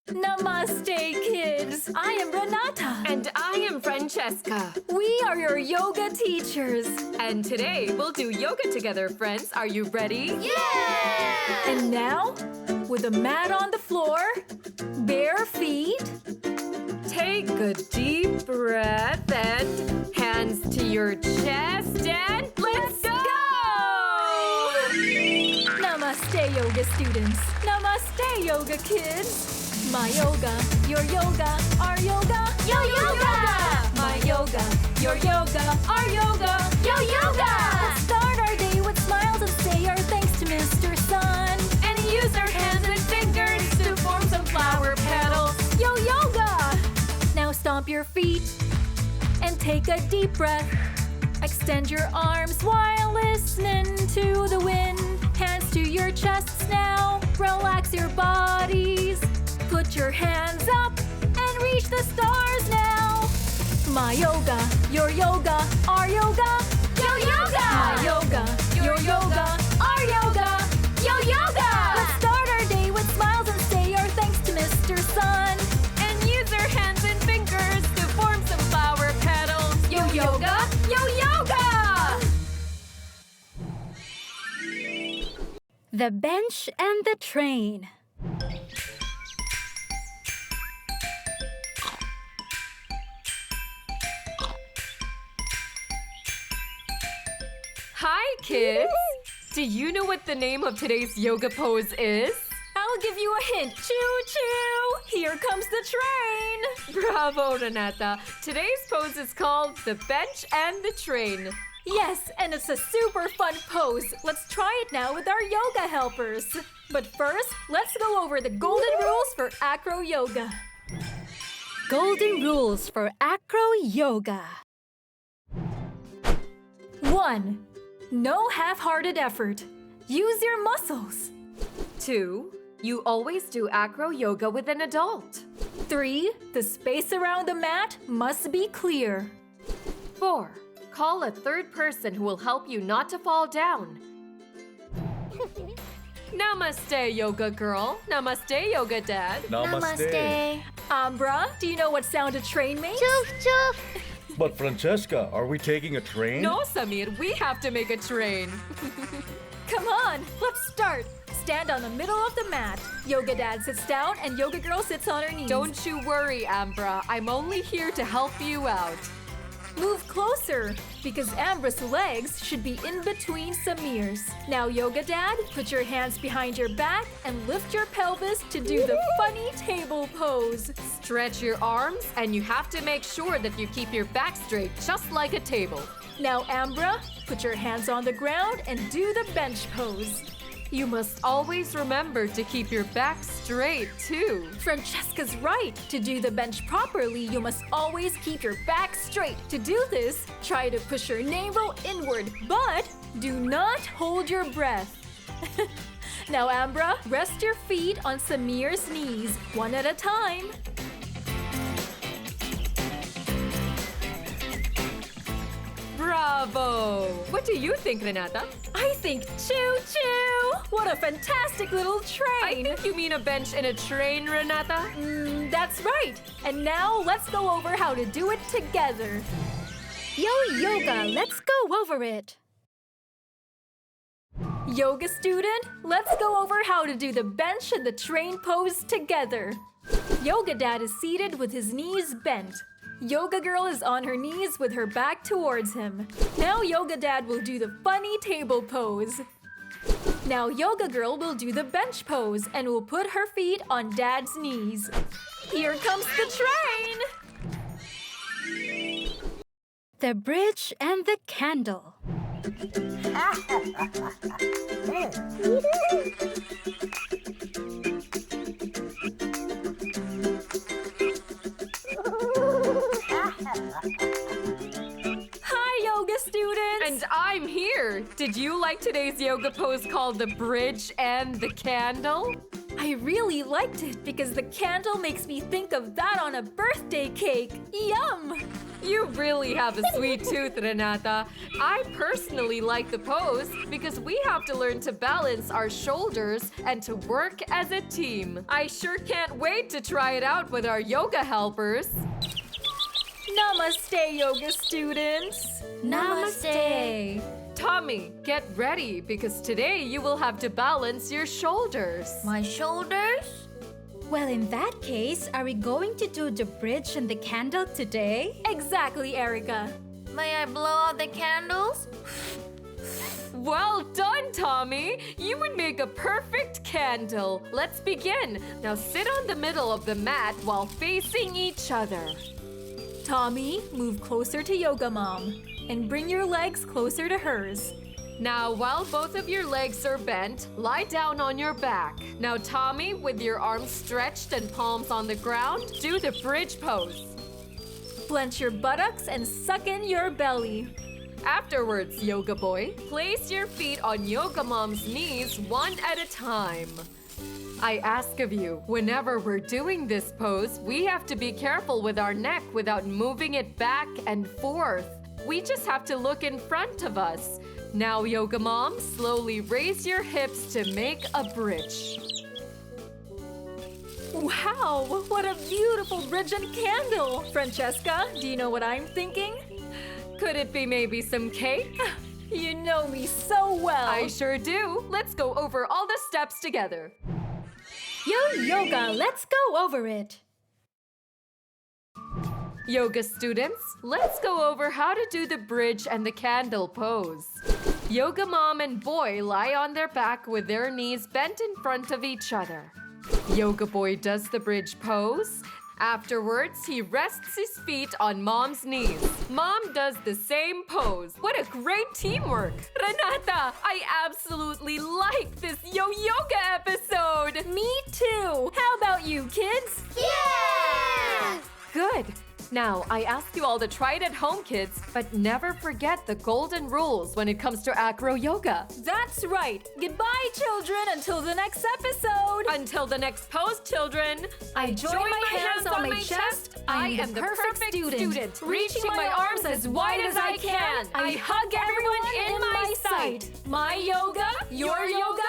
Namaste, kids! I am Renata. And I am Francesca. We are your yoga teachers. And today we'll do yoga together, friends. Are you ready? Yeah! And now, with a mat on the floor, bare feet, take a deep breath and hands to your chest and let's go! Namaste, yoga students. Namaste, yoga kids. My yoga, your yoga, our yoga, yo yoga! My yoga, your yoga, our yoga, yo yoga! Let's start our day with smiles and say our thanks to Mr. Sun. And use our hands and fingers to form some flower petals. Yo yoga! Now stomp your feet and take a deep breath. Extend your arms while listening to the wind. Hands to your chests now. Relax your bodies. Put your hands up and reach the stars now. My yoga, your yoga, our yoga, yo yoga! My yoga, your yoga, our yoga, yo yoga! Let's start our day with smiles and say our thanks to Mr. Sun. And use our hands and fingers to form some flower petals. Yo yoga, yo yoga! The bench and the train. Hi, kids! Do you know what the name of today's yoga pose is? I'll give you a hint. Choo-choo! Here comes the train! Bravo, Renata! Today's pose is called the bench and the train. Yes, and it's a super fun pose. Let's try it now with our yoga helpers. But first, let's go over the golden rules for acro yoga. Golden rules for acro yoga. 1. No half-hearted effort. Use your muscles. 2. You always do acro yoga with an adult. 3. The space around the mat must be clear. 4. Call a third person who will help you not to fall down. Namaste, yoga girl. Namaste, yoga dad. Namaste. Ambra, do you know what sound a train makes? But Francesca, are we taking a train? No, Samir, we have to make a train. Come on, let's start. Stand on the middle of the mat. Yoga dad sits down and yoga girl sits on her knees. Don't you worry, Ambra. I'm only here to help you out. Move closer, because Ambra's legs should be in between Samir's. Now, yoga dad, put your hands behind your back and lift your pelvis to do the funny table pose. Stretch your arms, and you have to make sure that you keep your back straight, just like a table. Now, Ambra, put your hands on the ground and do the bench pose. You must always remember to keep your back straight, too. Francesca's right. To do the bench properly, you must always keep your back straight. To do this, try to push your navel inward, but do not hold your breath. Now, Ambra, rest your feet on Samir's knees, one at a time. Bravo! What do you think, Renata? I think choo-choo! What a fantastic little train! I think you mean a bench and a train, Renata. That's right! And now let's go over how to do it together. Yo yoga, let's go over it. Yoga student, let's go over how to do the bench and the train pose together. Yoga dad is seated with his knees bent. Yoga girl is on her knees with her back towards him. Now yoga dad will do the funny table pose. Now yoga girl will do the bench pose and will put her feet on dad's knees. Here comes the train! The bridge and the candle. Hi, yoga students! And I'm here. Did you like today's yoga pose called the bridge and the candle? I really liked it because the candle makes me think of that on a birthday cake. Yum! You really have a sweet tooth, Renata. I personally like the pose because we have to learn to balance our shoulders and to work as a team. I sure can't wait to try it out with our yoga helpers. Namaste, yoga students! Namaste. Tommy, get ready because today you will have to balance your shoulders. My shoulders? Well, in that case, are we going to do the bridge and the candle today? Exactly, Erica. May I blow out the candles? Well done, Tommy! You would make a perfect candle. Let's begin. Now sit on the middle of the mat while facing each other. Tommy, move closer to Yoga Mom and bring your legs closer to hers. Now, while both of your legs are bent, lie down on your back. Now, Tommy, with your arms stretched and palms on the ground, do the bridge pose. Clench your buttocks and suck in your belly. Afterwards, Yoga Boy, place your feet on Yoga Mom's knees one at a time. I ask of you, whenever we're doing this pose, we have to be careful with our neck without moving it back and forth. We just have to look in front of us. Now, Yoga Mom, slowly raise your hips to make a bridge. Wow, what a beautiful bridge and candle! Francesca, do you know what I'm thinking? Could it be maybe some cake? You know me so well. I sure do. Let's go over all the steps together. Yo yoga, let's go over it. Yoga students, let's go over how to do the bridge and the candle pose. Yoga Mom and Boy lie on their back with their knees bent in front of each other. Yoga Boy does the bridge pose. Afterwards, he rests his feet on Mom's knees. Mom does the same pose. What a great teamwork! Renata, I absolutely like this yoga episode! Me too! How about you, kids? Yeah! Good. Now, I ask you all to try it at home, kids, but never forget the golden rules when it comes to acro yoga. That's right. Goodbye, children, until the next episode. Until the next pose, children. I join my hands on my chest. I am the perfect student, reaching my arms as wide as I can. I hug everyone in my sight. My yoga, your yoga,